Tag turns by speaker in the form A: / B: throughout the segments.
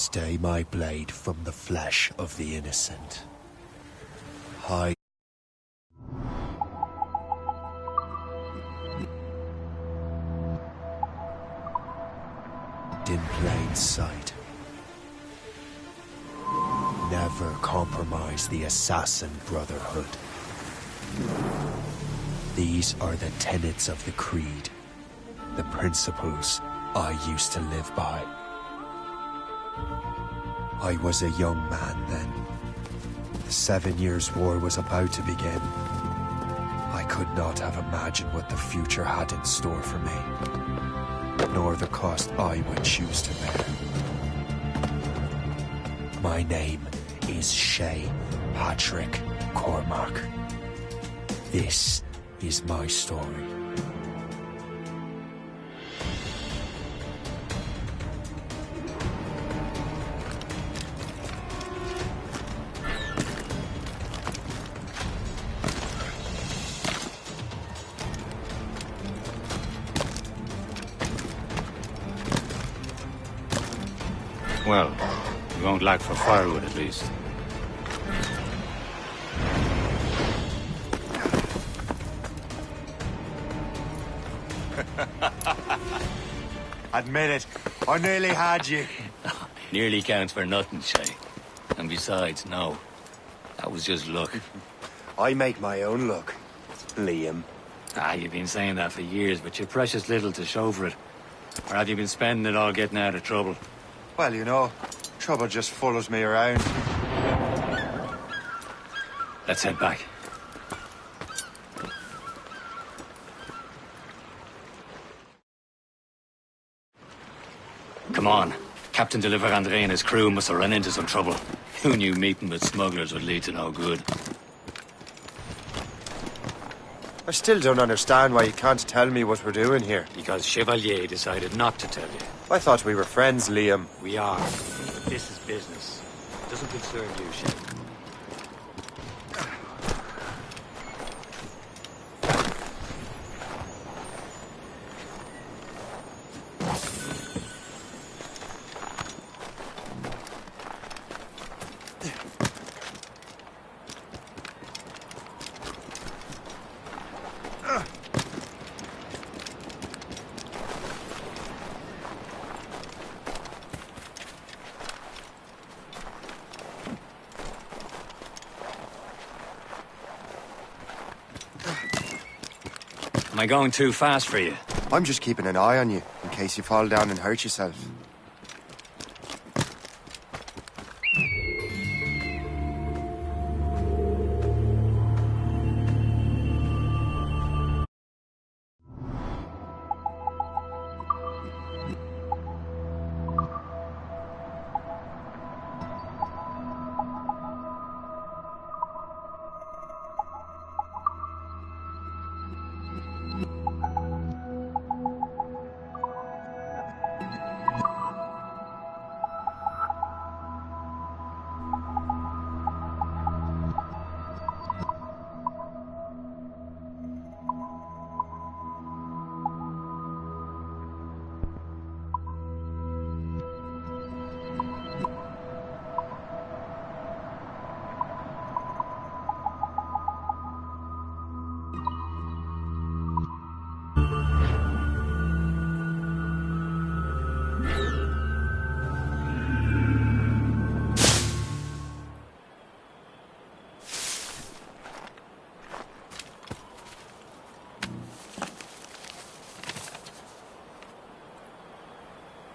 A: Stay my blade from the flesh of the innocent. Hide in plain sight. Never compromise the Assassin Brotherhood. These are the tenets of the Creed, the principles I used to live by. I was a young man then. The 7 Years' War was about to begin. I could not have imagined what the future had in store for me, nor the cost I would choose to bear. My name is Shay Patrick Cormac. This is my story.
B: Well, we won't lack for firewood at least.
C: Admit it, I nearly had you.
B: Nearly counts for nothing, Shay. And besides, no. That was just luck.
C: I make my own luck, Liam.
B: You've been saying that for years, but you're precious little to show for it. Or have you been spending it all getting out of trouble?
C: Well, you know, trouble just follows me around.
B: Let's head back. Come on. Captain Deliver Andre and his crew must have run into some trouble. Who knew meeting with smugglers would lead to no good?
C: I still don't understand why you can't tell me what we're doing here.
B: Because Chevalier decided not to tell you.
C: I thought we were friends, Liam.
B: We are. But this is business. It doesn't concern you, Shay. Am I going too fast for you?
C: I'm just keeping an eye on you, in case you fall down and hurt yourself.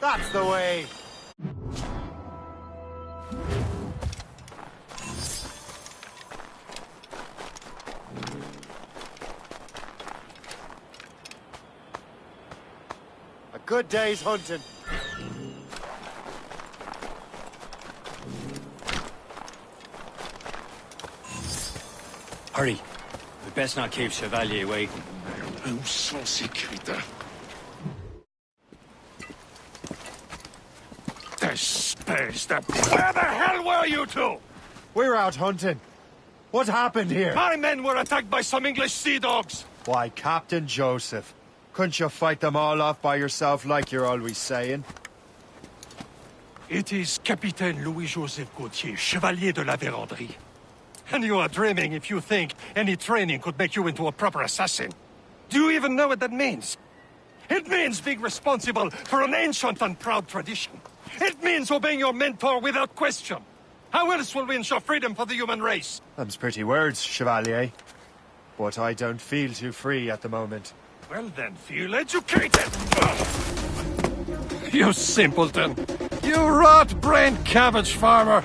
C: That's the way! A good day's hunting.
B: Hurry. We best not keep Chevalier waiting.
D: Où sont ces critères? Where the hell were you two?
C: We're out hunting. What happened here?
D: My men were attacked by some English sea dogs.
C: Why, Captain Joseph, couldn't you fight them all off by yourself like you're always saying?
D: It is Capitaine Louis-Joseph Gauthier, Chevalier de la Vérendrye. And you are dreaming if you think any training could make you into a proper assassin. Do you even know what that means? It means being responsible for an ancient and proud tradition. It means obeying your mentor without question. How else will we ensure freedom for the human race?
C: Them's pretty words, Chevalier. But I don't feel too free at the moment.
D: Well then, feel educated! You simpleton! You rot-brained cabbage farmer!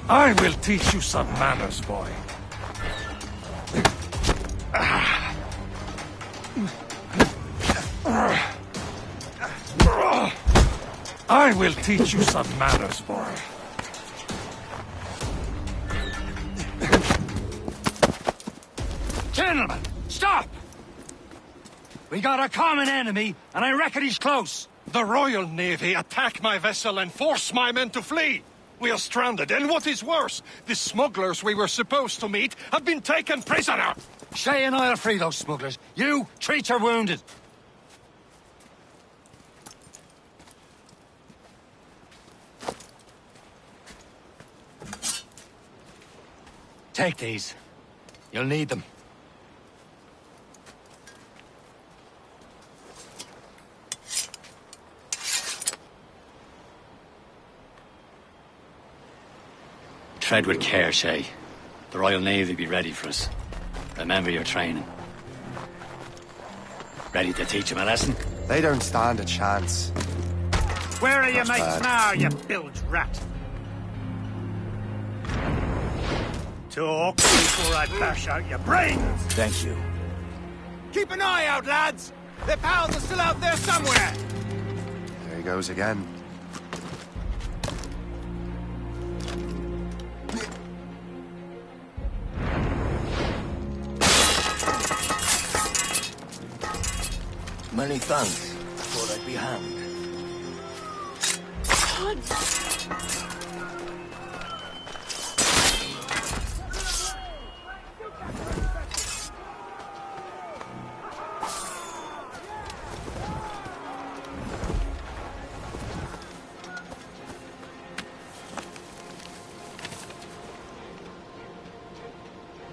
D: I will teach you some manners, boy. I will teach you some manners, boy.
B: Gentlemen, stop! We got a common enemy, and I reckon he's close.
D: The Royal Navy attack my vessel and force my men to flee. We are stranded, and what is worse, the smugglers we were supposed to meet have been taken prisoner.
B: Shay and I'll free those smugglers. You, treat your wounded. Take these. You'll need them. Tread with care, Shay. The Royal Navy will be ready for us. Remember your training. Ready to teach them a lesson?
C: They don't stand a chance.
E: Where are your
C: Not
E: mates
C: bad.
E: now, you bilge rat? Talk before I bash out your brains!
B: Thank you.
E: Keep an eye out, lads! Their pals are still out there somewhere!
C: There he goes again.
B: Many thanks. Thought I'd be hanged.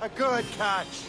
C: A good catch.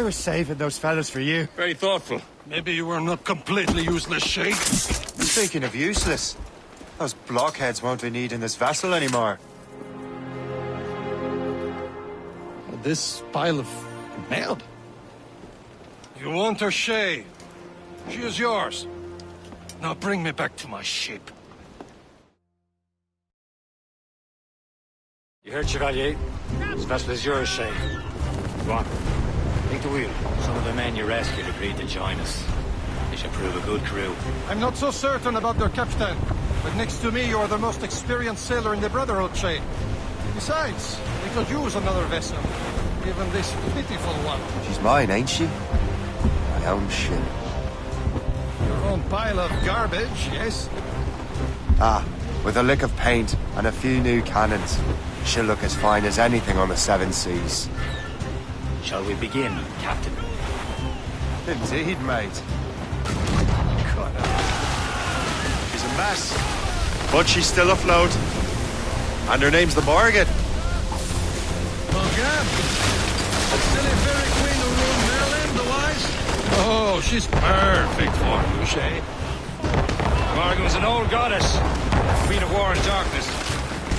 C: I was saving those fellas for you.
B: Very thoughtful.
D: Maybe you were not completely useless, Shay.
C: Speaking of useless, those blockheads won't be needing this vessel anymore.
D: This pile of mud. You want her, Shay? She is yours. Now bring me back to my ship.
B: You heard, Chevalier? This vessel is yours, Shay. Go on. Take the wheel. Some of the men you rescued agreed to join us. They should prove a good crew.
D: I'm not so certain about their captain, but next to me, you are the most experienced sailor in the Brotherhood, Shay. Besides, we could use another vessel, even this pitiful one.
C: She's mine, ain't she? My own ship.
D: Your own pile of garbage, yes?
C: Ah, with a lick of paint and a few new cannons, she'll look as fine as anything on the seven seas.
B: Shall we begin, Captain?
C: Indeed, mate. She's a mess, but she's still afloat. And her name's the Morgan.
D: Morgan? The silly fairy queen who ruled Merlin, the wise? Oh, she's perfect for you, Shay.
B: Morgan was an old goddess. Queen of war and darkness.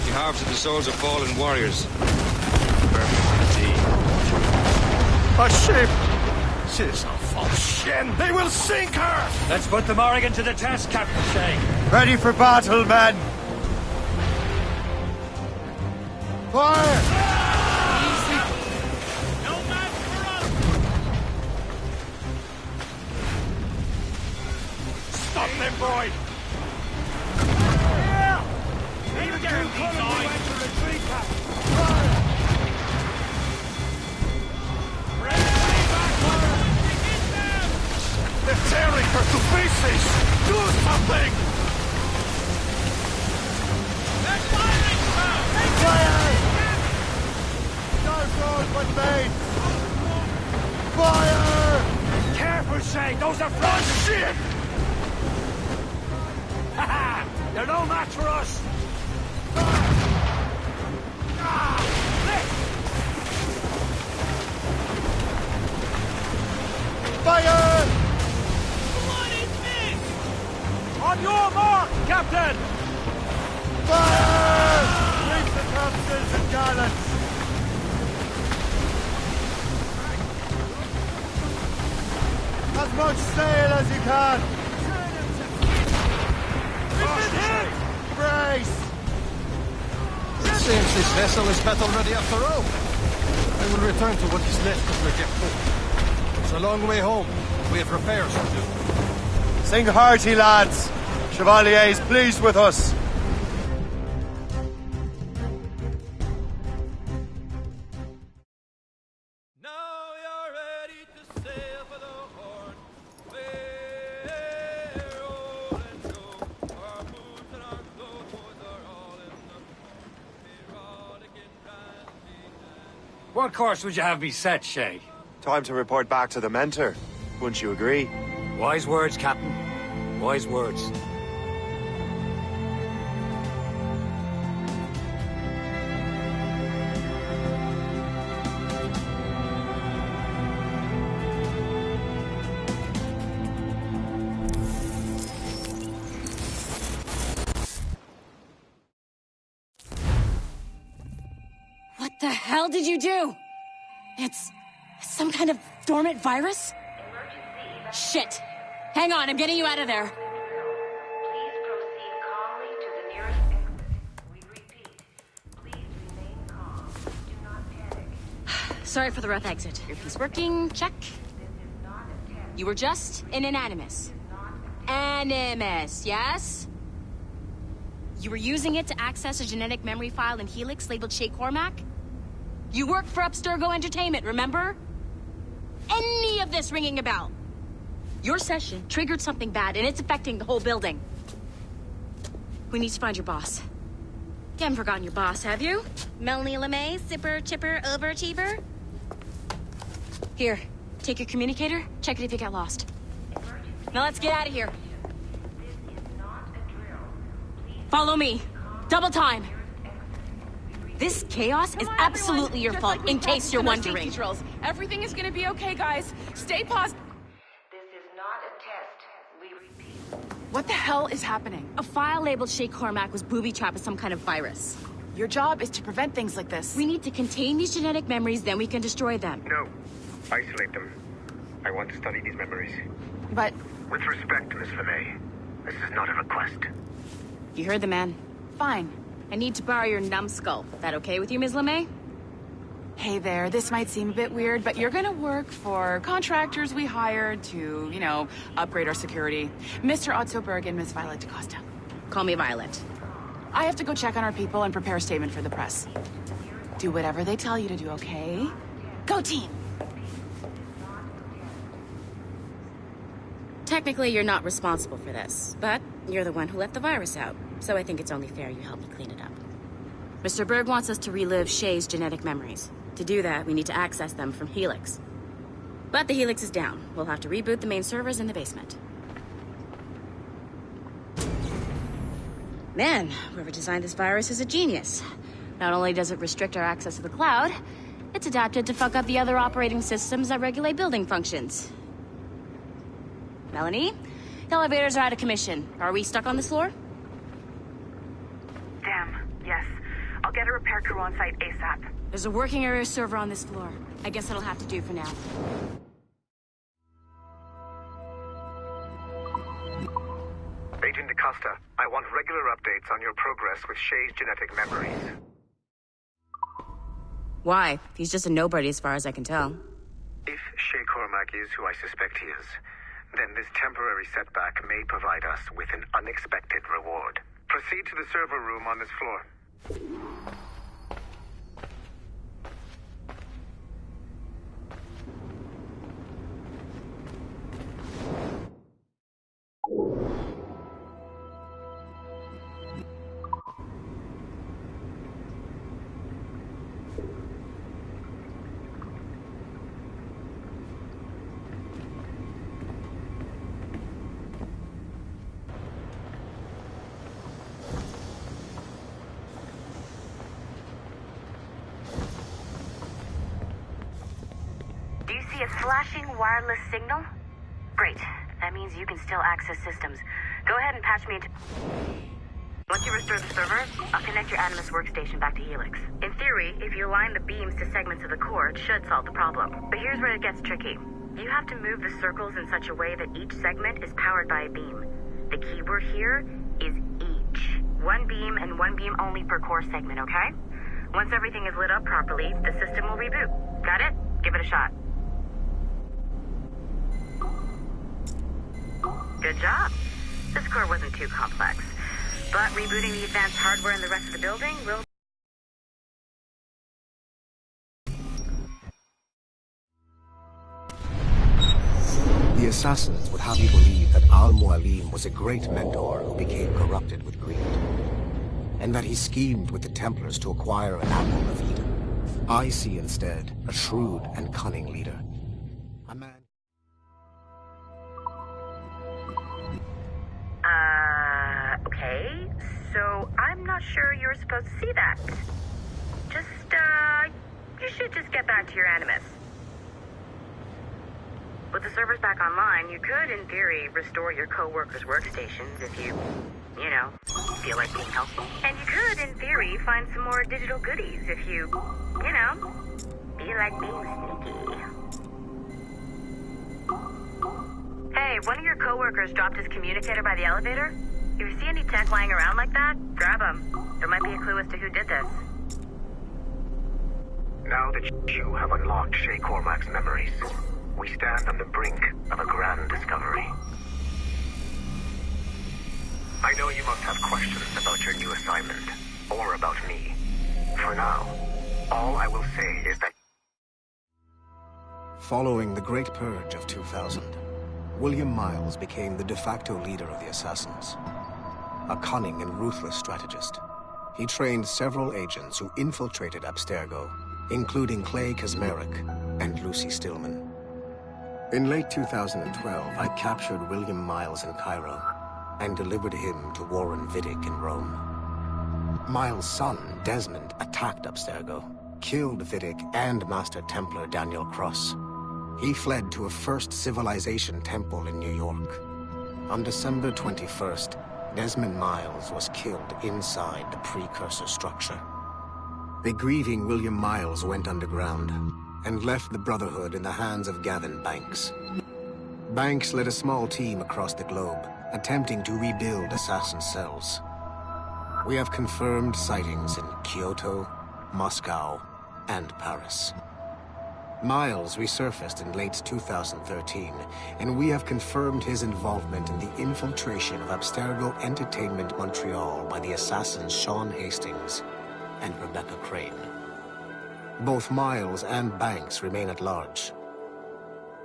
B: She harvested the souls of fallen warriors. Perfect indeed.
D: A ship! She's a falchion! They will sink her!
B: Let's put the Morrigan to the test, Captain Shay.
C: Ready for battle, men! Fire!
E: No match for us!
D: Stop them, boy!
E: You get these eyes!
D: They're tearing her to pieces! Do something!
E: They're firing, sir!
C: Fire! No road but made! Fire!
B: Careful, Shay. Those are French.
D: Shit!
B: Ha! They're no match for us.
C: Fire!
E: What is this?
B: On your mark, Captain.
C: Fire! Reach the topsails and gallants! As much sail as you can!
E: We've been hit!
C: Brace!
D: It seems this vessel is battle ready after all. I will return to what is left of the Captain. It's a long way home. We have repairs to do.
C: Sing hearty, lads! Chevalier is pleased with us.
E: Now you're ready to sail for the Horn. We're rolling slow. Our boots and our clothes are all in the erotic and brandy.
B: What course would you have me set, Shay?
C: Time to report back to the mentor. Wouldn't you agree?
B: Wise words, Captain. Wise words.
F: What the hell did you do? It's some kind of dormant virus? Shit. Hang on, I'm getting you out of there.
G: Please proceed calmly to the nearest exit. We repeat, please remain calm. Do not panic.
F: Sorry for the rough exit. Earpiece working, check.
G: This is not a test.
F: You were just in an animus. Animus, yes? You were using it to access a genetic memory file in Helix labeled Shay Cormac? You worked for Abstergo Entertainment, remember? Any of this ringing a bell? Your session triggered something bad, and it's affecting the whole building. We need to find your boss. You haven't forgotten your boss, have you? Melanie LeMay, zipper, chipper, overachiever? Here, take your communicator, check it if you get lost. Now let's get out of here.
G: This is not a drill. Please
F: Follow me. Double time.
G: nearest exit. We repeat,
F: This chaos is absolutely your fault, in case you're wondering.
H: Drills. Everything is gonna be okay, guys. Stay positive.
G: This is not a test. We repeat.
H: What the hell is happening?
F: A file labeled Shay Cormac was booby-trapped with some kind of virus.
H: Your job is to prevent things like this.
F: We need to contain these genetic memories, then we can destroy them.
I: No. Isolate them. I want to study these memories.
H: But
I: With respect, Miss LeMay, this is not a request.
F: You heard the man.
H: fine.
F: I need to borrow your numbskull. That okay with you, Ms. LeMay?
H: Hey there, this might seem a bit weird, but you're gonna work for contractors we hired to, you know, upgrade our security. Mr. Otto Berg and Miss Violet DaCosta.
F: Call me Violet.
H: I have to go check on our people and prepare a statement for the press. Do whatever they tell you to do, okay? Go team!
F: Technically, you're not responsible for this, but you're the one who let the virus out, so I think it's only fair you help me clean it up. Mr. Berg wants us to relive Shay's genetic memories. To do that, we need to access them from Helix. But the Helix is down. We'll have to reboot the main servers in the basement. Man, whoever designed this virus is a genius. Not only does it restrict our access to the cloud, it's adapted to fuck up the other operating systems that regulate building functions. Melanie? The elevators are out of commission. Are we stuck on this floor?
J: Damn, yes. I'll get a repair crew on site ASAP.
F: There's a working area server on this floor. I guess that'll have to do for now.
I: Agent DaCosta, I want regular updates on your progress with Shay's genetic memories.
F: Why? He's just a nobody as far as I can tell.
I: If Shay Cormac is who I suspect he is, then this temporary setback may provide us with an unexpected reward. Proceed to the server room on this floor.
J: Do you see a flashing wireless signal? Great. That means you can still access systems. Go ahead and patch me into... Once you restore the server, I'll connect your Animus workstation back to Helix. In theory, if you align the beams to segments of the core, it should solve the problem. But here's where it gets tricky. You have to move the circles in such a way that each segment is powered by a beam. The keyword here is each. One beam and one beam only per core segment, okay? Once everything is lit up properly, the system will reboot. Got it? Give it a shot. Good job. This core wasn't too complex. But rebooting the advanced hardware in the rest of the building will...
K: The assassins would have you believe that Al-Mualim was a great mentor who became corrupted with greed, and that he schemed with the Templars to acquire an apple of Eden. I see instead a shrewd and cunning leader. A man...
J: Okay, so I'm not sure you're supposed to see that. Just, you should just get back to your Animus. With the servers back online, you could, in theory, restore your co-workers' workstations if you know, feel like being helpful. And you could, in theory, find some more digital goodies if you know, feel like being sneaky. Hey, one of your co-workers dropped his communicator by the elevator. If you see any tech lying around like that, grab him. There might be a clue as to who did this.
I: Now that you have unlocked Shay Cormac's memories, we stand on the brink of a grand discovery. I know you must have questions about your new assignment, or about me. For now, all I will say is that...
K: Following the Great Purge of 2000, William Miles became the de facto leader of the Assassins. A cunning and ruthless strategist, he trained several agents who infiltrated Abstergo, including Clay Kazmarek and Lucy Stillman. In late 2012, I captured William Miles in Cairo and delivered him to Warren Vidic in Rome. Miles' son, Desmond, attacked Abstergo, killed Vidic and Master Templar Daniel Cross. He fled to a First Civilization temple in New York. On December 21st, Desmond Miles was killed inside the precursor structure. The grieving William Miles went underground and left the Brotherhood in the hands of Gavin Banks. Banks led a small team across the globe, attempting to rebuild assassin cells. We have confirmed sightings in Kyoto, Moscow, and Paris. Miles resurfaced in late 2013, and we have confirmed his involvement in the infiltration of Abstergo Entertainment Montreal by the assassins Sean Hastings and Rebecca Crane. Both Miles and Banks remain at large.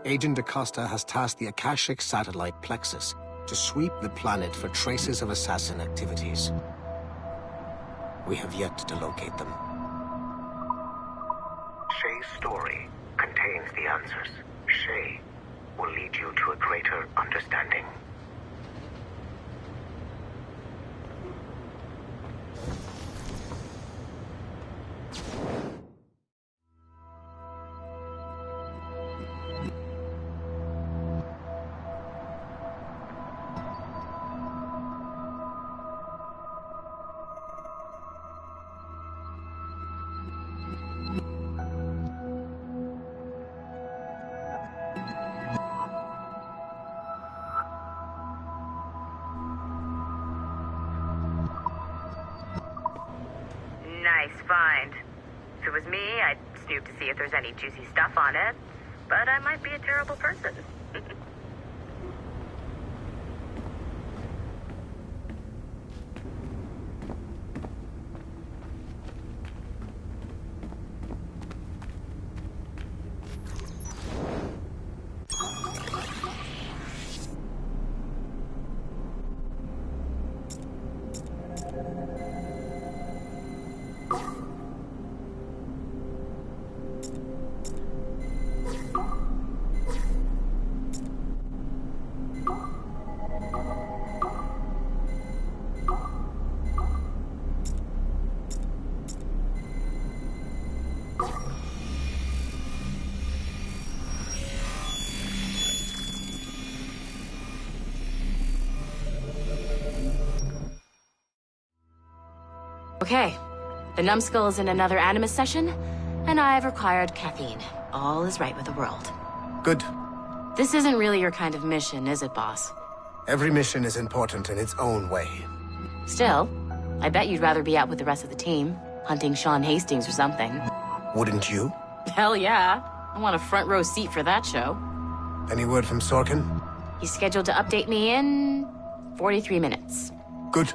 K: Agent Acosta has tasked the Akashic satellite Plexus to sweep the planet for traces of assassin activities. We have yet to locate them.
I: Shay's story contains the answers. Shay will lead you to a greater understanding.
J: Nice find. If it was me, I'd snoop to see if there's any juicy stuff on it. But I might be a terrible person.
F: Okay, the numbskull is in another Animus session, and I've required caffeine. All is right with the world.
K: Good.
F: This isn't really your kind of mission, is it, boss?
K: Every mission is important in its own way.
F: Still, I bet you'd rather be out with the rest of the team, hunting Sean Hastings or something.
K: Wouldn't you?
F: Hell yeah. I want a front row seat for that show.
K: Any word from Sorkin?
F: He's scheduled to update me in 43 minutes.
K: Good.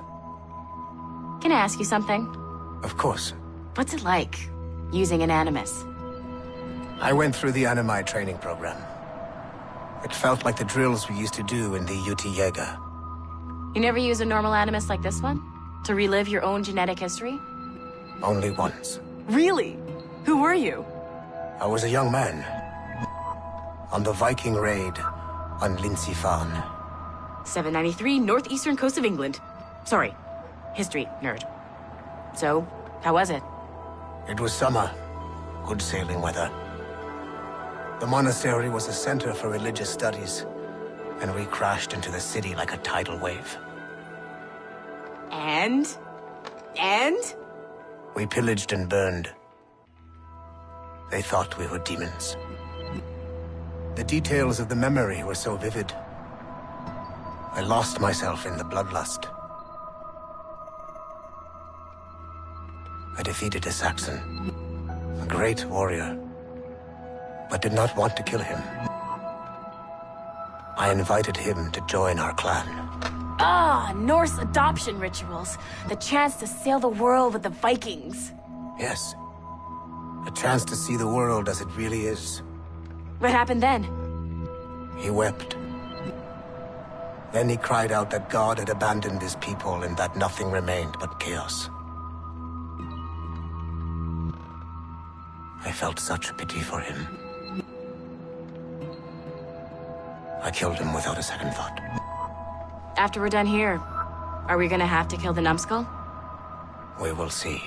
F: Can I ask you something?
K: Of course.
F: What's it like, using an Animus?
K: I went through the Animi training program. It felt like the drills we used to do in the UT Jaeger.
F: You never use a normal Animus like this one? To relive your own genetic history?
K: Only once.
F: Really? Who were you?
K: I was a young man. On the Viking raid on Lindsey Farn.
F: 793, northeastern coast of England. Sorry, history nerd. So, how was it?
K: It was summer. Good sailing weather. The monastery was a center for religious studies, and we crashed into the city like a tidal wave.
F: And?
K: We pillaged and burned. They thought we were demons. The details of the memory were so vivid. I lost myself in the bloodlust. I defeated a Saxon, a great warrior, but did not want to kill him. I invited him to join our clan.
F: Ah, Norse adoption rituals. The chance to sail the world with the Vikings.
K: Yes, a chance to see the world as it really is.
F: What happened then?
K: He wept. Then he cried out that God had abandoned his people and that nothing remained but chaos. I felt such pity for him. I killed him without a second thought.
F: After we're done here, are we gonna have to kill the numbskull?
K: We will see.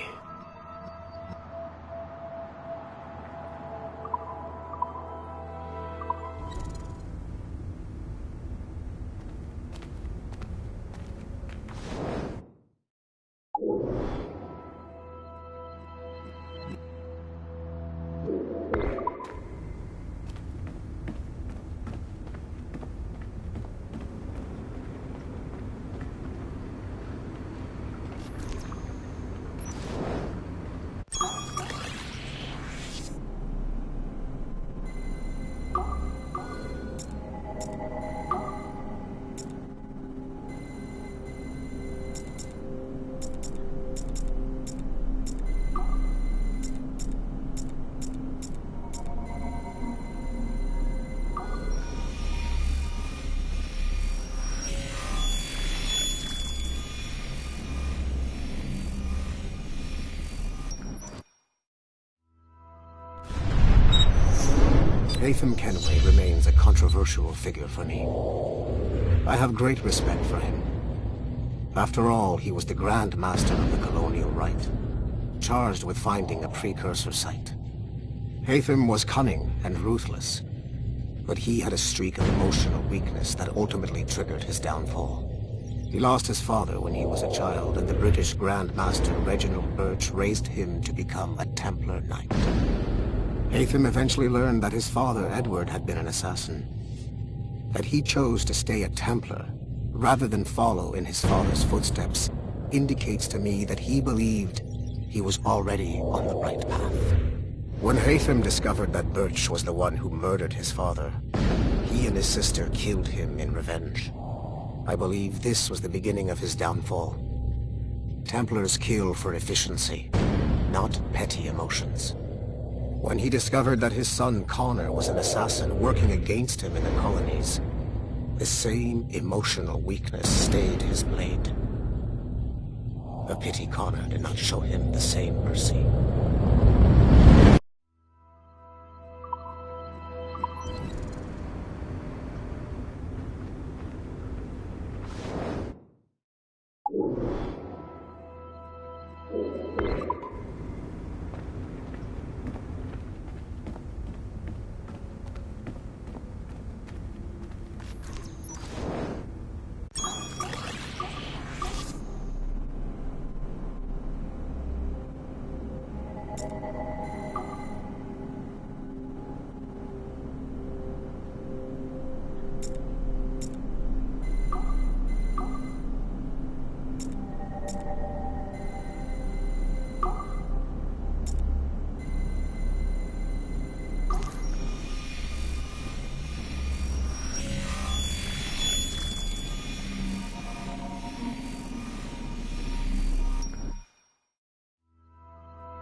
K: Latham Kenway remains a controversial figure for me. I have great respect for him. After all, he was the Grand Master of the Colonial Rite, charged with finding a precursor site. Latham was cunning and ruthless, but he had a streak of emotional weakness that ultimately triggered his downfall. He lost his father when he was a child, and the British Grand Master Reginald Birch raised him to become a Templar Knight. Latham eventually learned that his father, Edward, had been an assassin. That he chose to stay a Templar, rather than follow in his father's footsteps, indicates to me that he believed he was already on the right path. When Latham discovered that Birch was the one who murdered his father, he and his sister killed him in revenge. I believe this was the beginning of his downfall. Templars kill for efficiency, not petty emotions. When he discovered that his son Connor was an assassin working against him in the colonies, the same emotional weakness stayed his blade. A pity Connor did not show him the same mercy.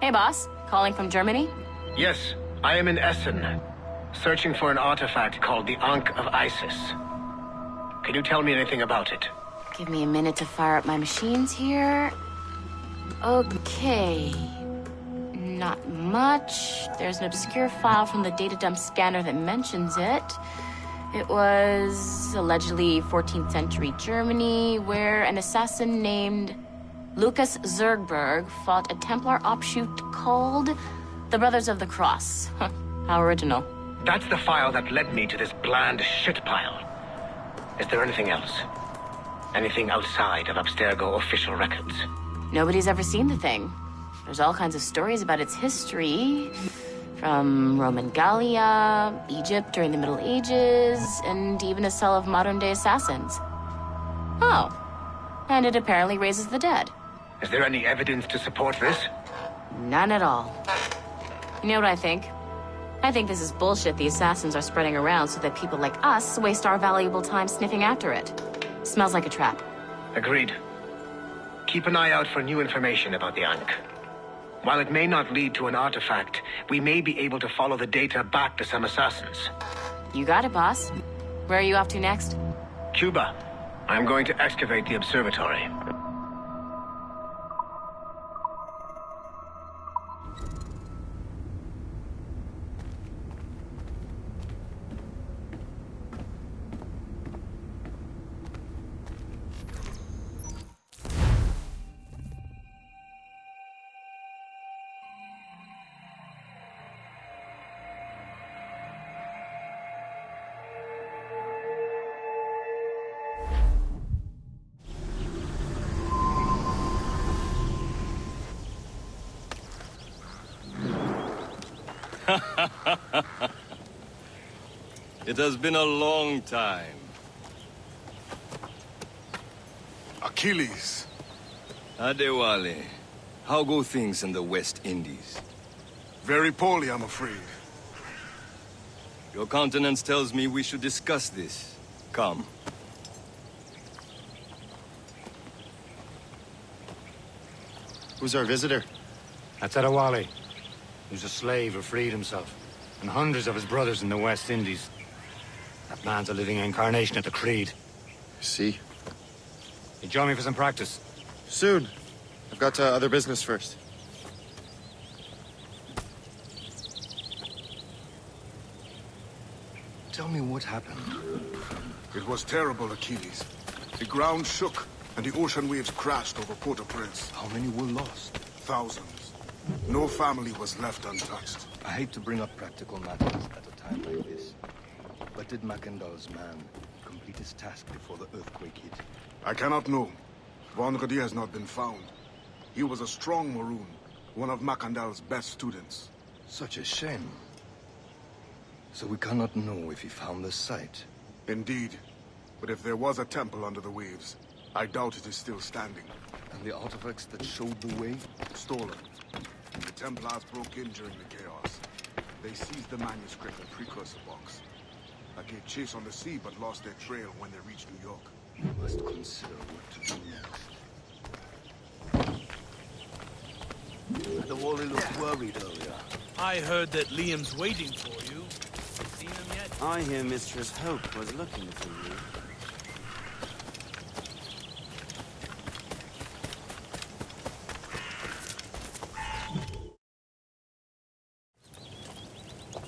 F: Hey, boss. Calling from Germany?
K: Yes, I am in Essen, searching for an artifact called the Ankh of Isis. Can you tell me anything about it?
F: Give me a minute to fire up my machines here. Okay. Not much. There's an obscure file from the data dump scanner that mentions it. It was allegedly 14th century Germany, where an assassin named Lucas Zergberg fought a Templar offshoot called the Brothers of the Cross. How original.
K: That's the file that led me to this bland shit pile. Is there anything else? Anything outside of Abstergo official records?
F: Nobody's ever seen the thing. There's all kinds of stories about its history. From Roman Gallia, Egypt during the Middle Ages, and even a cell of modern-day assassins. Oh. And it apparently raises the dead.
K: Is there any evidence to support this?
F: None at all. You know what I think? I think this is bullshit the assassins are spreading around so that people like us waste our valuable time sniffing after it. Smells like a trap.
K: Agreed. Keep an eye out for new information about the Ankh. While it may not lead to an artifact, we may be able to follow the data back to some assassins.
F: You got it, boss. Where are you off to next?
K: Cuba. I'm going to excavate the observatory.
L: It has been a long time.
M: Achilles.
L: Adewale, how go things in the West Indies?
M: Very poorly, I'm afraid.
L: Your countenance tells me we should discuss this. Come.
C: Who's our visitor?
B: That's Adewale, who's a slave who freed himself, and hundreds of his brothers in the West Indies. That man's a living incarnation of the Creed.
C: See?
B: You join me for some practice?
C: Soon. I've got other business first.
L: Tell me what happened.
M: It was terrible, Achilles. The ground shook, and the ocean waves crashed over Port-au-Prince.
L: How many were lost?
M: Thousands. No family was left untouched.
L: I hate to bring up practical matters at a time like this. But did Mackandal's man complete his task before the earthquake hit?
M: I cannot know. Vonredi has not been found. He was a strong Maroon, one of Mackandal's best students.
L: Such a shame. So we cannot know if he found the site.
M: Indeed. But if there was a temple under the waves, I doubt it is still standing.
L: And the artifacts that showed the way?
M: Stolen. The Templars broke in during the chaos. They seized the manuscript and precursor box. I gave chase on the sea, but lost their trail when they reached New York.
L: You must consider what to do next.
N: The Wally looked worried earlier.
E: I heard that Liam's waiting for you. Seen him yet?
N: I hear Mistress Hope was looking for you.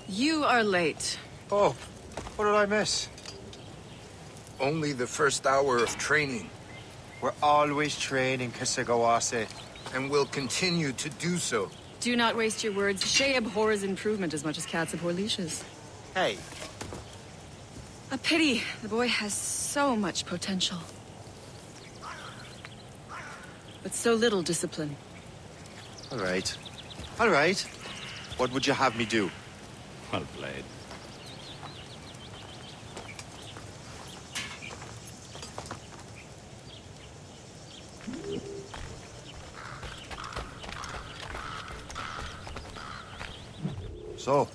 H: You are late.
A: Oh, what did I miss?
O: Only the first hour of training.
C: We're always training, Kisagawase.
O: And will continue to do so.
H: Do not waste your words. Shay abhors improvement as much as cats abhor leashes.
C: Hey.
H: A pity. The boy has so much potential. But so little discipline.
C: All right. All right. What would you have me do?
B: Well played.
C: So,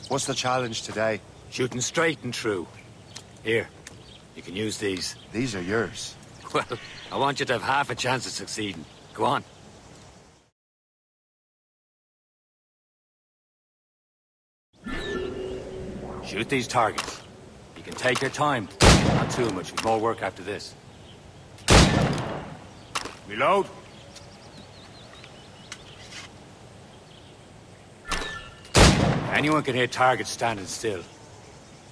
C: what's the challenge today?
B: Shooting straight and true. Here, you can use these.
C: These are yours.
B: Well, I want you to have half a chance of succeeding. Go on. Shoot these targets. You can take your time. Not too much. We've more work after this. Reload. Anyone can hit targets standing still.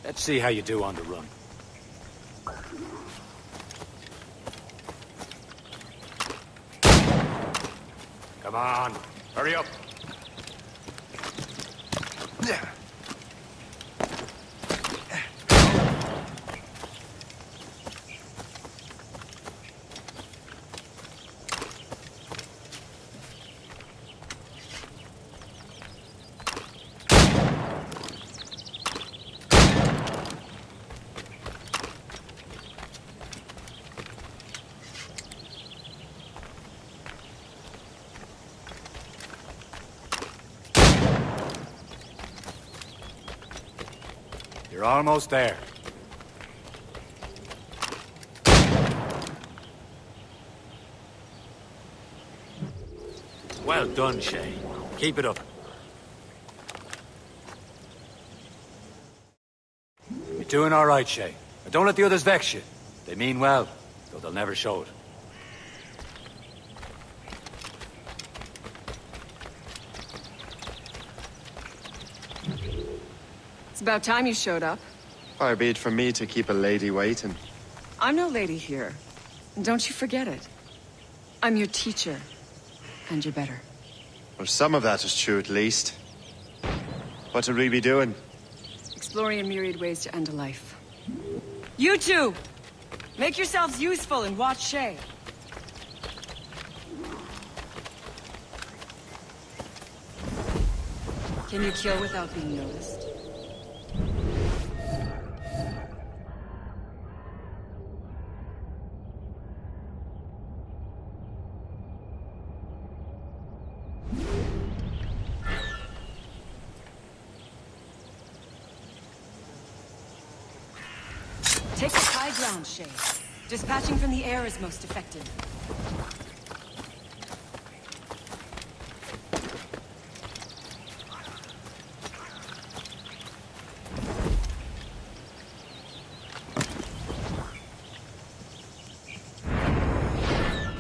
B: Let's see how you do on the run. Come on, hurry up.
C: Yeah.
B: You're almost there. Well done, Shay. Keep it up. You're doing all right, Shay. But don't let the others vex you. They mean well, though they'll never show it.
H: It's about time you showed up.
C: Far be it from me to keep a lady waiting.
H: I'm no lady here. And don't you forget it. I'm your teacher. And you're better.
C: Well, some of that is true at least. What are we be doing?
H: Exploring a myriad ways to end a life. You two! Make yourselves useful and watch Shay.
P: Can you kill without being noticed? Take the high ground, Shay. Dispatching from the air is most effective.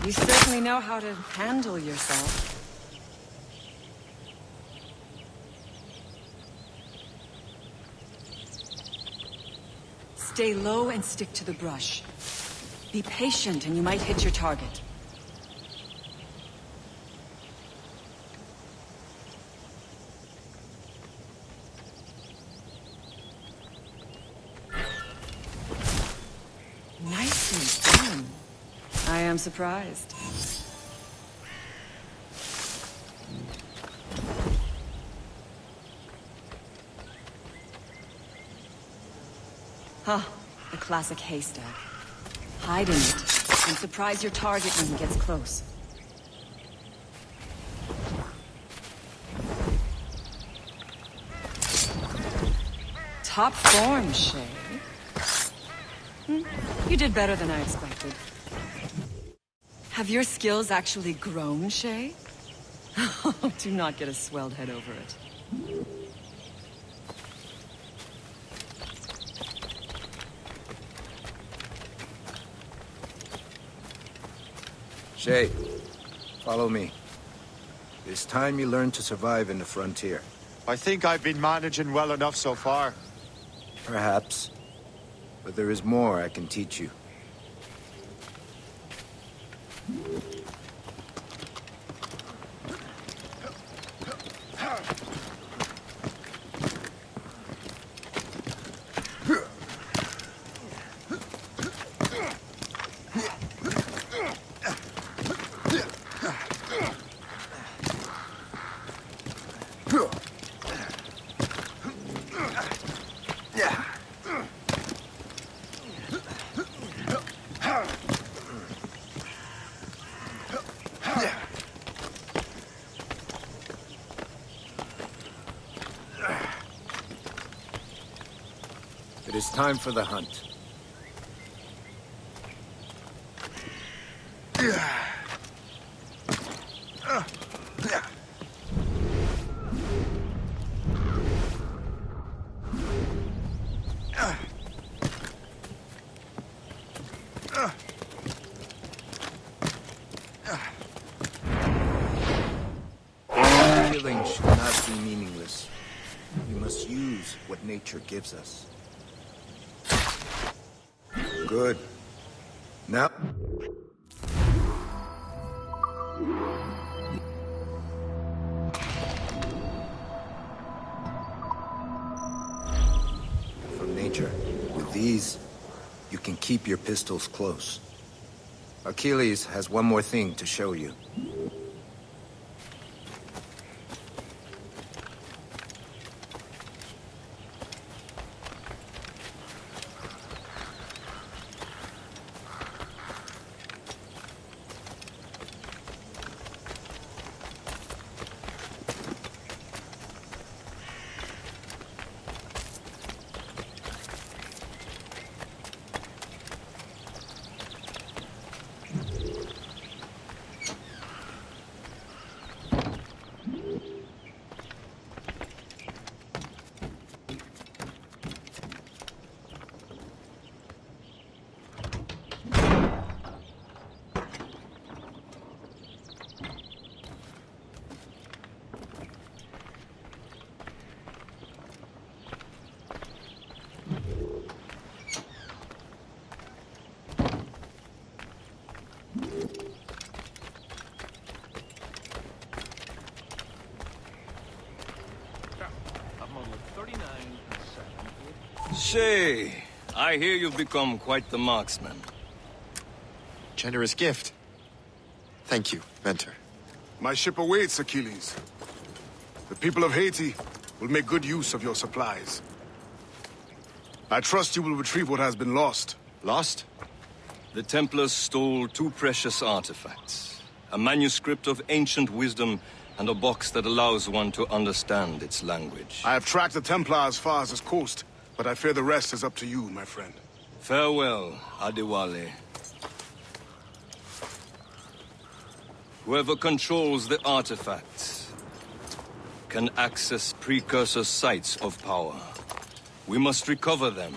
P: You certainly know how to handle yourself. Stay low and stick to the brush. Be patient and you might hit your target. Nicely done. I am surprised. Huh, the classic haystack. Hide in it, and surprise your target when he gets close. Top form, Shay. You did better than I expected. Have your skills actually grown, Shay? Do not get a swelled head over it.
L: Shay, follow me. It's time you learn to survive in the frontier.
C: I think I've been managing well enough so far.
L: Perhaps. But there is more I can teach you. It is time for the hunt. Killing should not be meaningless. We must use what nature gives us. Good. Now... From nature. With these, you can keep your pistols close. Achilles has one more thing to show you.
Q: Shay, I hear you've become quite the marksman.
C: Generous gift. Thank you, Mentor.
M: My ship awaits, Achilles. The people of Haiti will make good use of your supplies. I trust you will retrieve what has been lost.
C: Lost?
Q: The Templars stole 2 precious artifacts. A manuscript of ancient wisdom and a box that allows one to understand its language.
M: I have tracked the Templar as far as this coast, but I fear the rest is up to you, my friend.
Q: Farewell, Adewale. Whoever controls the artifacts can access precursor sites of power. We must recover them,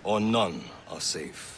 Q: or none are safe.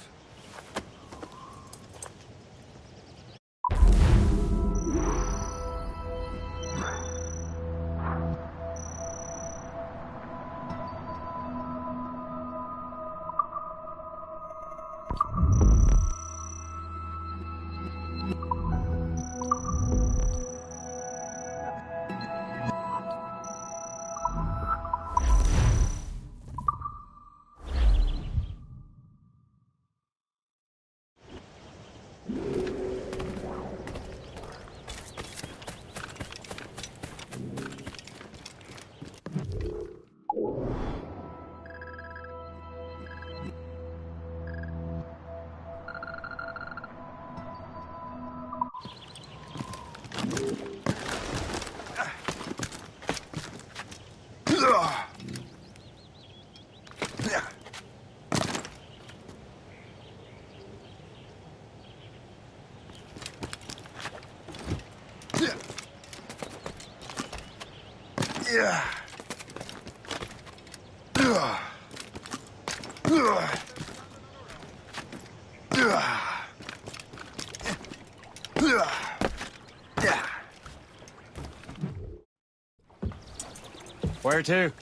B: Where to?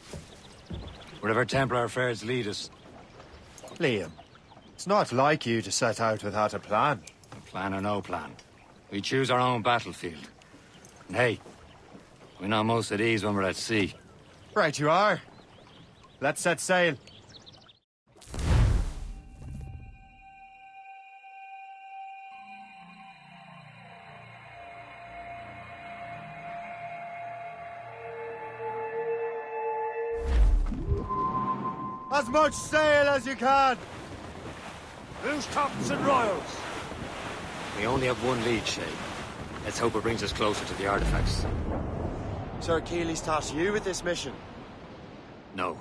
B: Wherever Templar affairs lead us.
A: Liam, it's not like you to set out without a plan.
B: Plan or no plan. We choose our own battlefield. And hey, we know most of these when we're at sea.
A: Right you are. Let's set sail. As much sail as you can!
B: Who's tops and royals? We only have one lead, Shay. Let's hope it brings us closer to the artifacts.
C: Sir Keeley's tasked you with this mission.
B: No.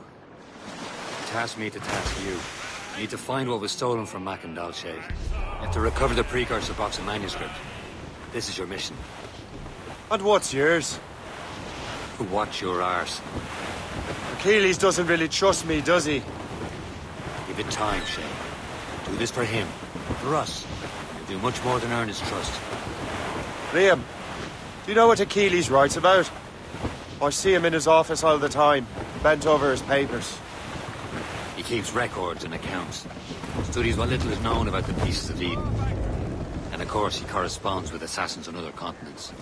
B: Task me to task you. You need to find what was stolen from Mackandal, Shay. You have to recover the precursor box of manuscript. This is your mission.
A: And what's yours?
B: Watch your arse.
A: Achilles doesn't really trust me, does he?
B: Give it time, Shay. Do this for him. For us. You'll do much more than earn his trust.
A: Liam, do you know what Achilles writes about? I see him in his office all the time, bent over his papers.
B: He keeps records and accounts. Studies what little is known about the pieces of Eden. And of course, he corresponds with assassins on other continents.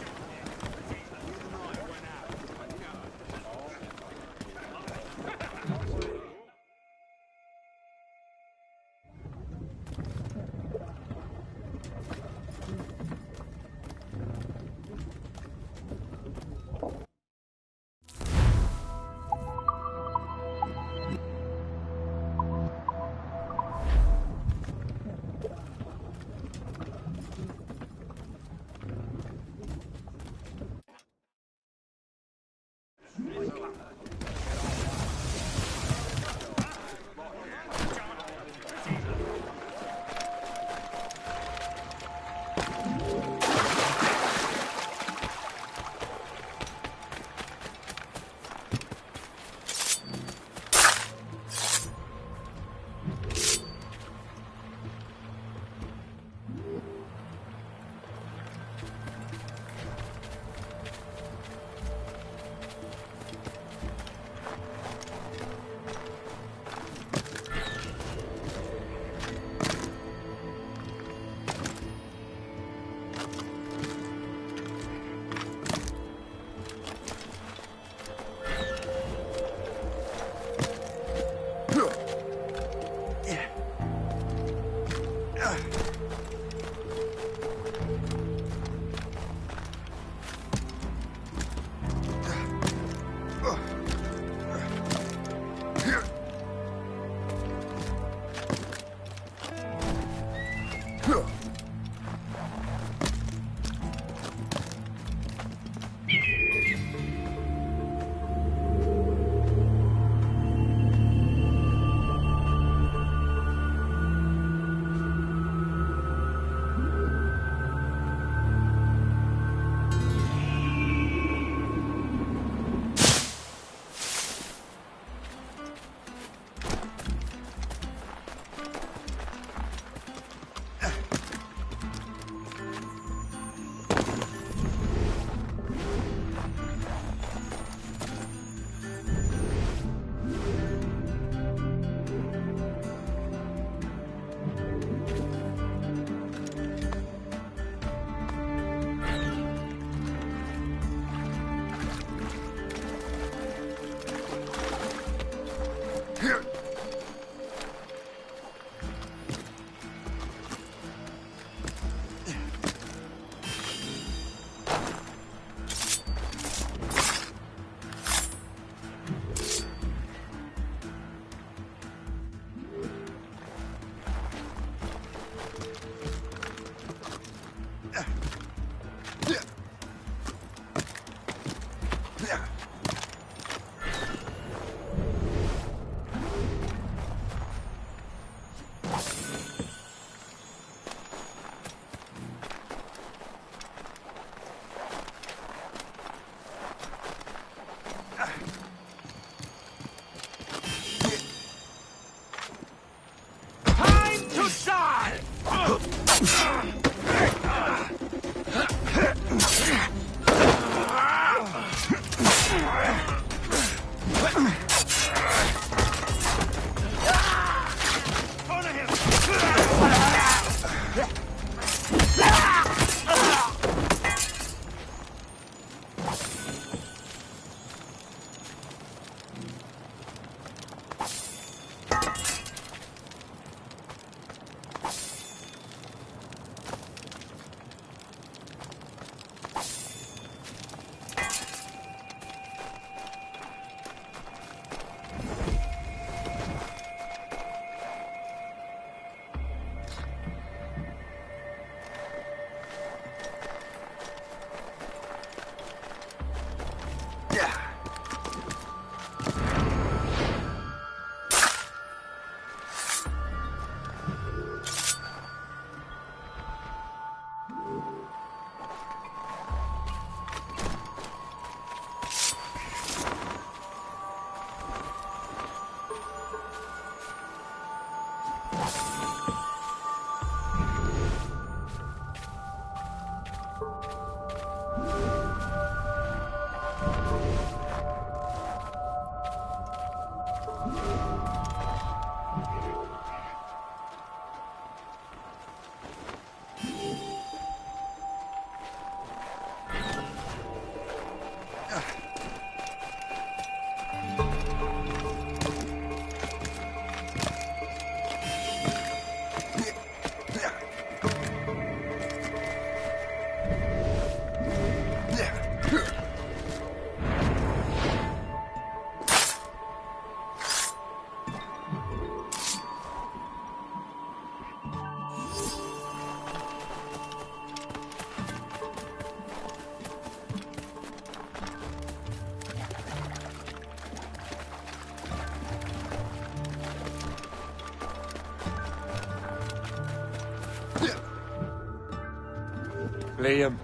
C: Liam,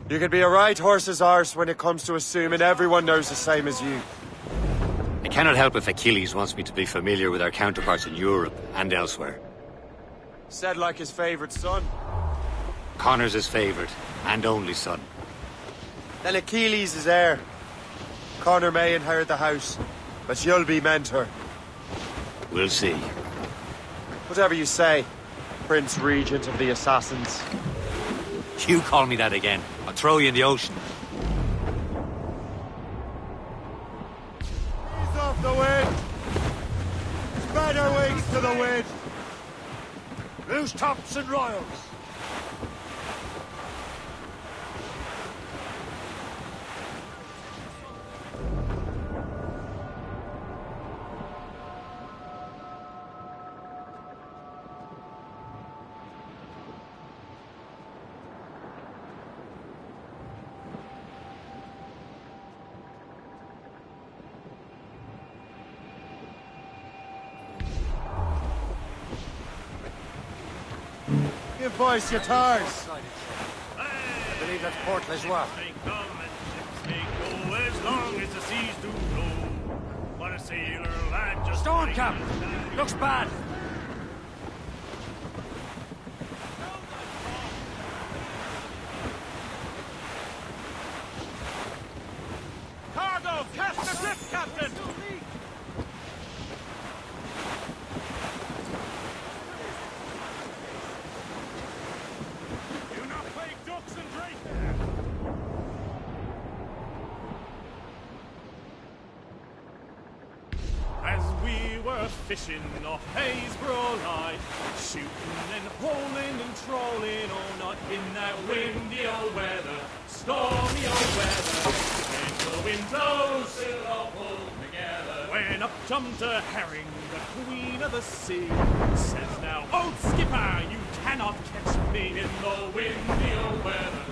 C: you could be a right horse's arse when it comes to assuming everyone knows the same as you.
B: I cannot help if Achilles wants me to be familiar with our counterparts in Europe and elsewhere.
C: Said like his favourite son.
B: Connor's his favourite and only son.
C: Then Achilles is heir. Connor may inherit the house, but you'll be mentor.
B: We'll see.
C: Whatever you say, Prince Regent of the Assassins.
B: You call me that again, I'll throw you in the ocean.
C: Ease off the wind! Spread our wings to the wind!
D: Loose tops and royals!
C: Give voice your tars.
B: I believe that's Port Lejoie.
E: As long as the seas do roll. What a sailor lad just
B: Storm cap! Looks bad.
E: Cargo! Cast the ship, Captain! Do not play ducks and drake there! As we were fishing off Haysborough Light, shooting and holing and trolling all night in that windy old weather, stormy old weather. When the wind blows, we'll all pull together. When up jumped a herring, the queen of the sea, says now, "Oh, skipper, you cannot catch me in the windy old weather,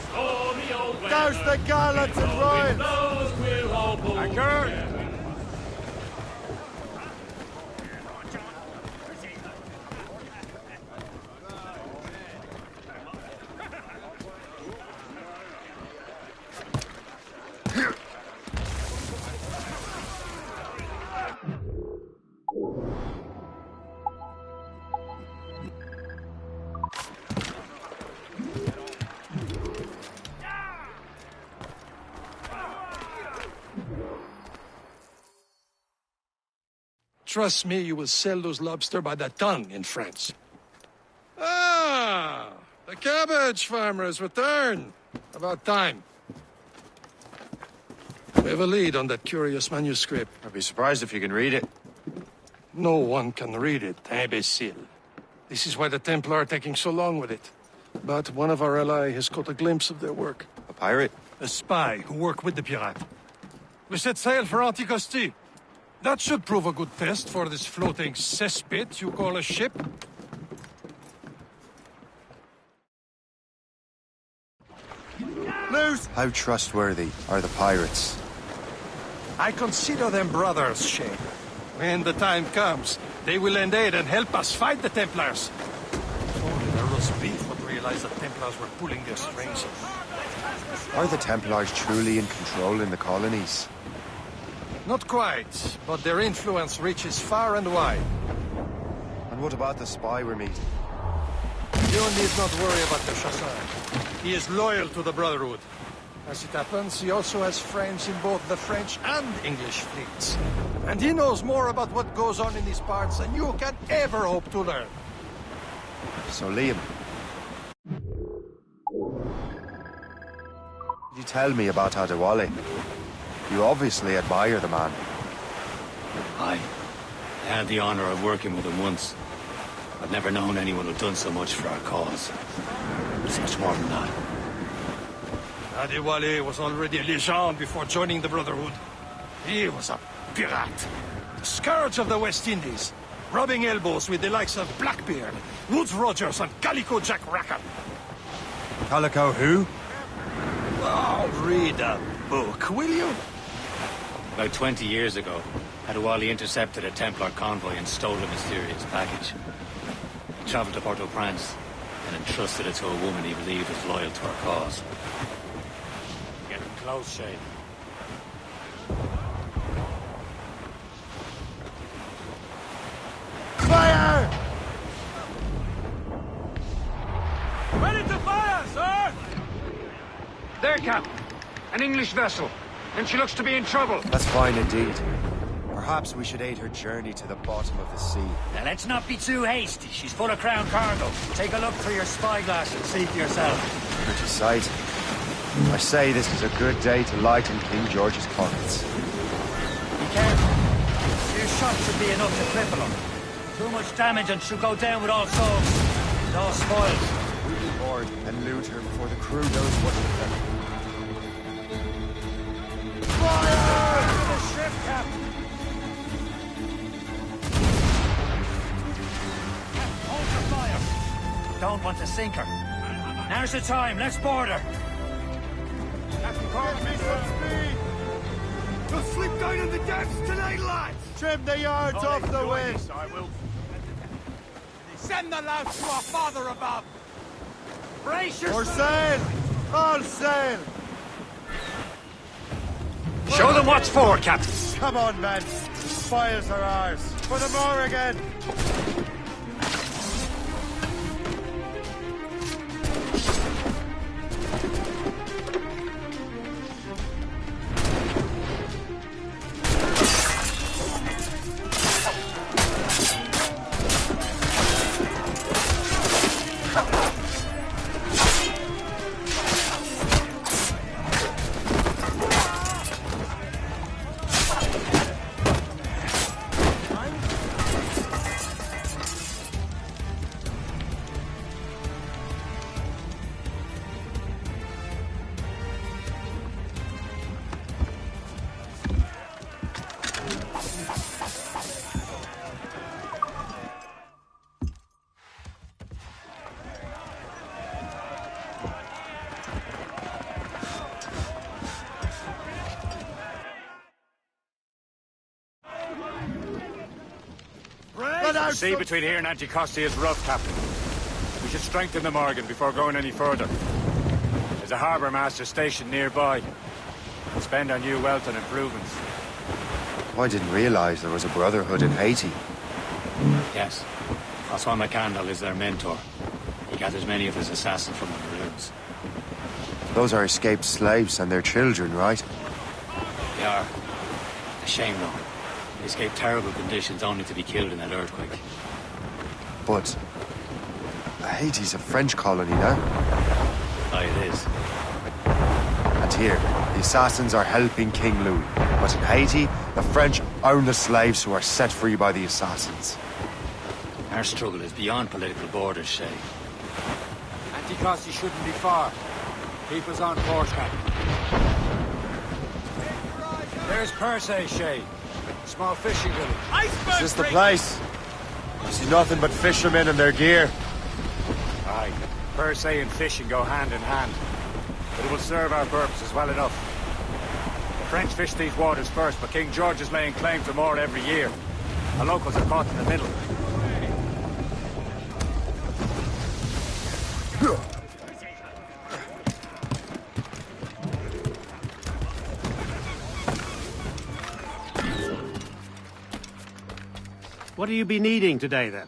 E: stormy old weather."
C: Douse the gallants and royals!
E: Blows, we'll all pull together.
D: Trust me, you will sell those lobster by the ton in France. Ah, the cabbage farmer has returned. About time. We have a lead on that curious manuscript.
C: I'd be surprised if you can read it.
D: No one can read it, imbecile. This is why the Templar are taking so long with it. But one of our allies has caught a glimpse of their work.
C: A pirate?
D: A spy who worked with the pirate. We set sail for Anticosti. That should prove a good test for this floating cesspit you call a ship.
C: Loose! How trustworthy are the pirates?
D: I consider them brothers, Shay. When the time comes, they will lend aid and help us fight the Templars. If only the roast beef would realize the Templars were pulling their strings.
C: Are the Templars truly in control in the colonies?
D: Not quite, but their influence reaches far and wide.
C: And what about the spy we're meeting?
D: You need not worry about the Chasseur. He is loyal to the Brotherhood. As it happens, he also has friends in both the French and English fleets. And he knows more about what goes on in these parts than you can ever hope to learn.
C: So, Liam, you tell me about Adewale. You obviously admire the man.
B: I had the honor of working with him once. I've never known anyone who'd done so much for our cause. It's much more than that.
D: Adewale was already a legend before joining the Brotherhood. He was a pirate. The scourge of the West Indies. Rubbing elbows with the likes of Blackbeard, Woodes Rogers, and Calico Jack Rackham.
C: Calico who?
D: Oh, read a book, will you?
B: About 20 years ago, Adewale intercepted a Templar convoy and stole a mysterious package. He traveled to Port-au-Prince and entrusted it to a woman he believed was loyal to our cause. Getting close, Shay.
C: Fire!
E: Ready to fire, sir!
R: There, Cap. An English vessel. And she looks to be in trouble.
C: That's fine indeed. Perhaps we should aid her journey to the bottom of the sea.
B: Now, let's not be too hasty. She's full of crown cargo. Take a look through your spyglass and see for yourself.
C: Pretty sight. I say this is a good day to lighten King George's pockets.
B: Be careful. A few shots should be enough to cripple him. Too much damage and she'll go down with all souls. And all spoils.
C: We'll board and loot her before the crew knows what to do.
E: Fire! To the ship, Captain!
B: Hold your fire. Don't want to sink her. Now's the time. Let's board her.
E: Captain Carter, me some speed! You'll sleep down in the depths tonight, lads!
C: Trim the yards off the wind!
E: I will. Send the lads to our father above!
R: Brace
C: For
R: yourself!
C: sail! All sail!
R: Show them what's for, Captain.
C: Come on, men. Spoils are ours. For the more again.
R: The sea between here and Anticosti is rough, Captain. We should strengthen the Morgan before going any further. There's a harbour master stationed nearby. We'll spend our new wealth on improvements.
C: I didn't realize there was a brotherhood in Haiti.
B: Yes. Francois McCandle is their mentor. He gathers many of his assassins from the Maroons.
C: Those are escaped slaves and their children, right?
B: They are. A shame, though. They escaped terrible conditions only to be killed in that earthquake.
C: But Haiti's a French colony now.
B: Aye, it is.
C: And here, the assassins are helping King Louis. But in Haiti, the French own the slaves who are set free by the assassins.
B: Our struggle is beyond political borders, Shay.
R: Anticosti shouldn't be far. Keep us on course, Captain. There's Perse, Shay. Small fishing village.
C: Is this the place? I see nothing but fishermen and their gear.
R: Aye. Perse and fishing go hand in hand. But it will serve our purposes well enough. The French fish these waters first, but King George is laying claim to more every year. The locals are caught in the middle.
S: What do you be needing today, then?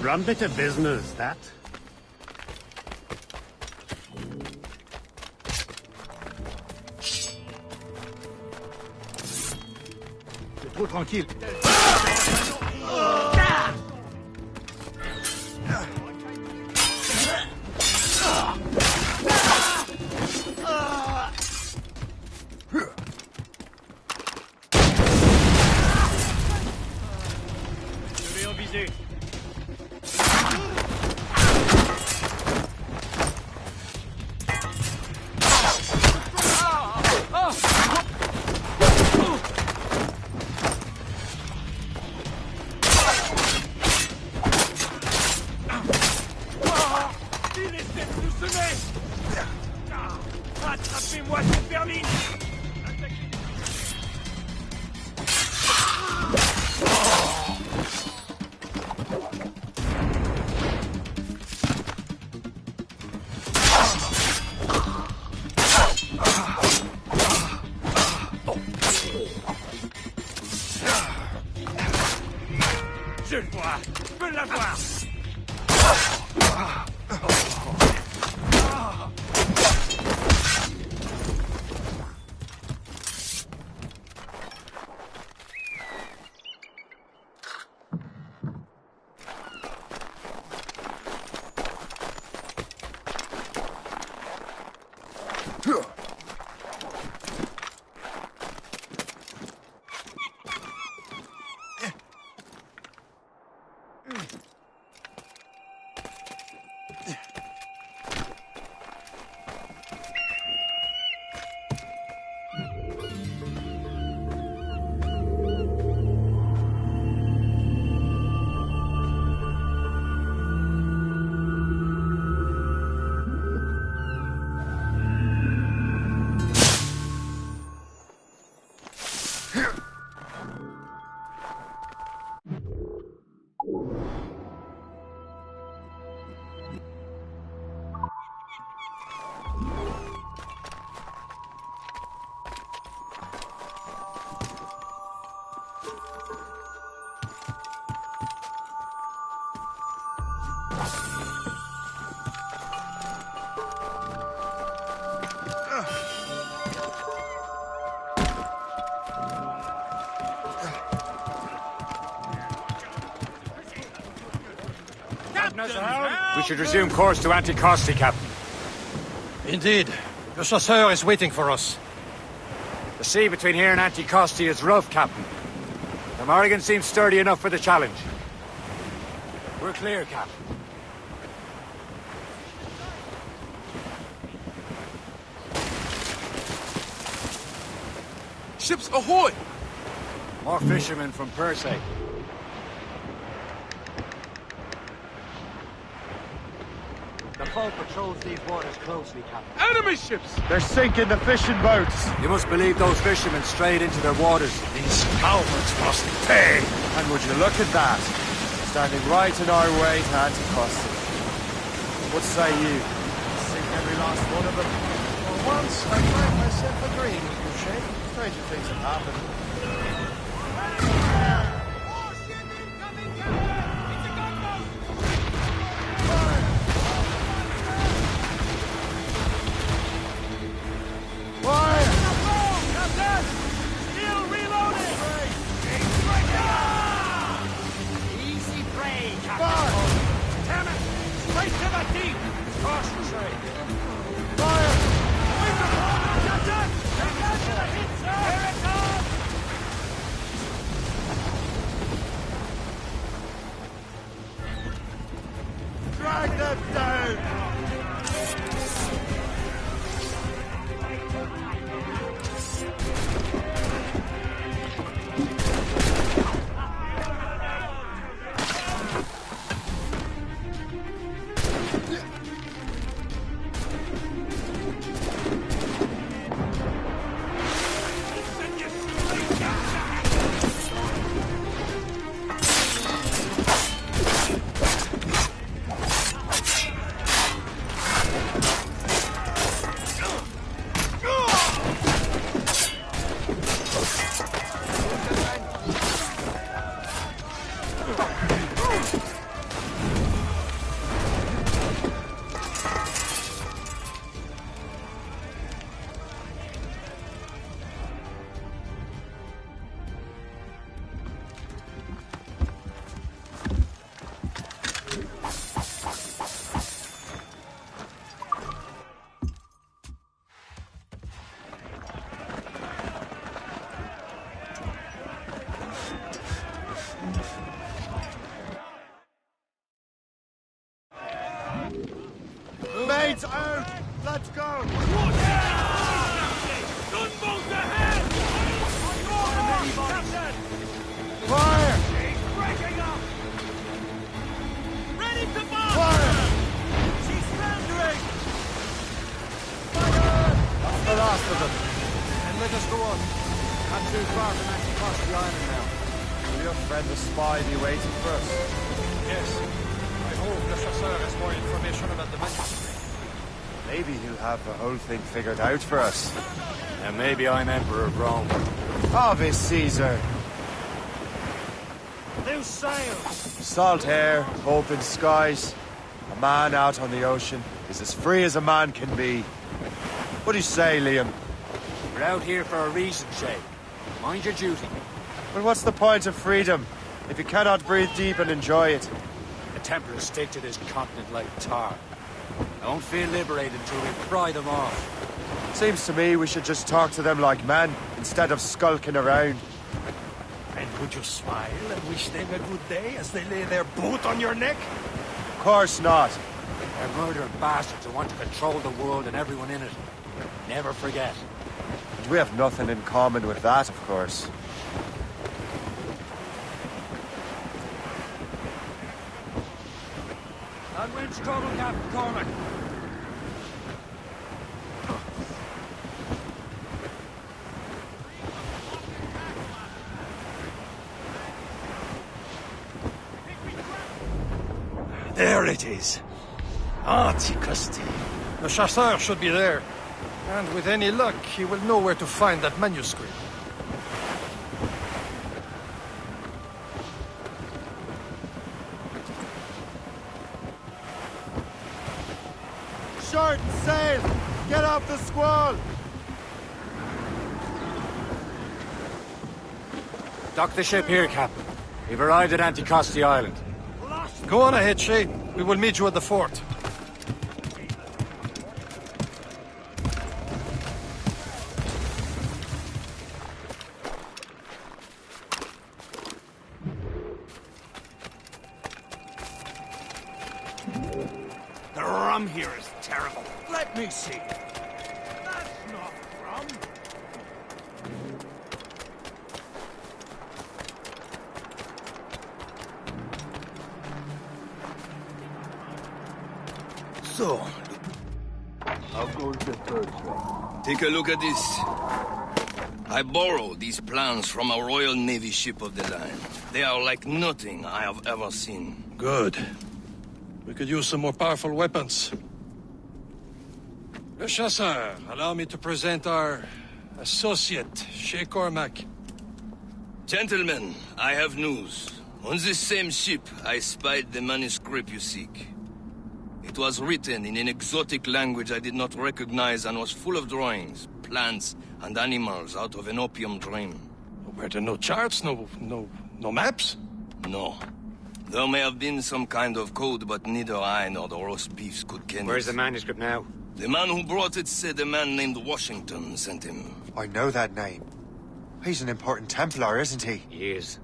S: Run bit of business, that.
D: C'est trop tranquille.
E: Attrapez-moi cette vermine! Je le vois! Je peux l'avoir!
R: We should resume course to Anticosti, Captain.
D: Indeed. The chasseur is waiting for us.
R: The sea between here and Anticosti is rough, Captain. The Morrigan seems sturdy enough for the challenge. We're clear, Captain.
M: Ships ahoy!
R: More fishermen from Persay. The foe patrols these waters closely, Captain.
M: Enemy ships!
C: They're sinking the fishing boats.
R: You must believe those fishermen strayed into their waters.
D: These cowards must pay!
C: And would you look at that? Standing right in our way to Anticosti. What say you? Sink every last one of them.
A: For once, I find myself agreeing with you, Shay. Stranger things have happened.
C: Drag them down! Mates out! Let's go!
E: Gunboats ahead!
C: Fire!
E: She's breaking up! Ready to bomb!
C: Fire!
E: She's surrendering!
C: That's the last of them.
R: And let us go on. Not too far from Anticosti Island now.
C: Will your friend the spy be waiting for us?
D: Yes. I hope the chasseur has more information about the manuscript.
C: Maybe he'll have the whole thing figured out for us.
R: And maybe I'm Emperor of Rome.
C: Ave Caesar!
R: Loose sails!
C: Salt air, open skies. A man out on the ocean is as free as a man can be. What do you say, Liam?
R: We're out here for a reason, Shay. Mind your duty.
C: Well, what's the point of freedom if you cannot breathe deep and enjoy it?
R: The Templars stick to this continent like tar. I won't feel liberated until we pry them off.
C: Seems to me we should just talk to them like men, instead of skulking around.
D: And would you smile and wish them a good day as they lay their boot on your neck?
C: Of course not.
R: They're murdering bastards who want to control the world and everyone in it. Never forget.
C: And we have nothing in common with that, of course.
R: And wind's trouble, Captain Cormac.
D: There it is. Anticosti. The chasseur should be there. And with any luck, he will know where to find that manuscript.
C: Short sail! Get off the squall!
R: Dock the ship here, Captain. We've arrived at Anticosti Island.
D: Go on ahead, Shay. We will meet you at the fort.
R: The rum here is terrible. Let me see. That's not rum.
Q: So,
L: How goes the third one?
Q: take a look at this. I borrowed these plans from a Royal Navy ship of the line. They are like nothing I have ever seen.
D: Good. We could use some more powerful weapons. Le Chasseur, allow me to present our associate, Shay Cormac.
Q: Gentlemen, I have news. On this same ship, I spied the manuscript you seek. It was written in an exotic language I did not recognize and was full of drawings, plants, and animals out of an opium dream.
D: Were there no charts, no maps?
Q: No. There may have been some kind of code, but neither I nor the roast beefs could ken it.
R: Where's the manuscript now?
Q: The man who brought it said a man named Washington sent him.
C: I know that name. He's an important Templar, isn't he?
R: He is.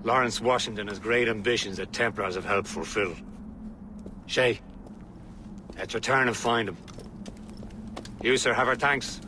R: Lawrence Washington has great ambitions that Templars have helped fulfill. Shay, let's return and find him. You, sir, have our thanks.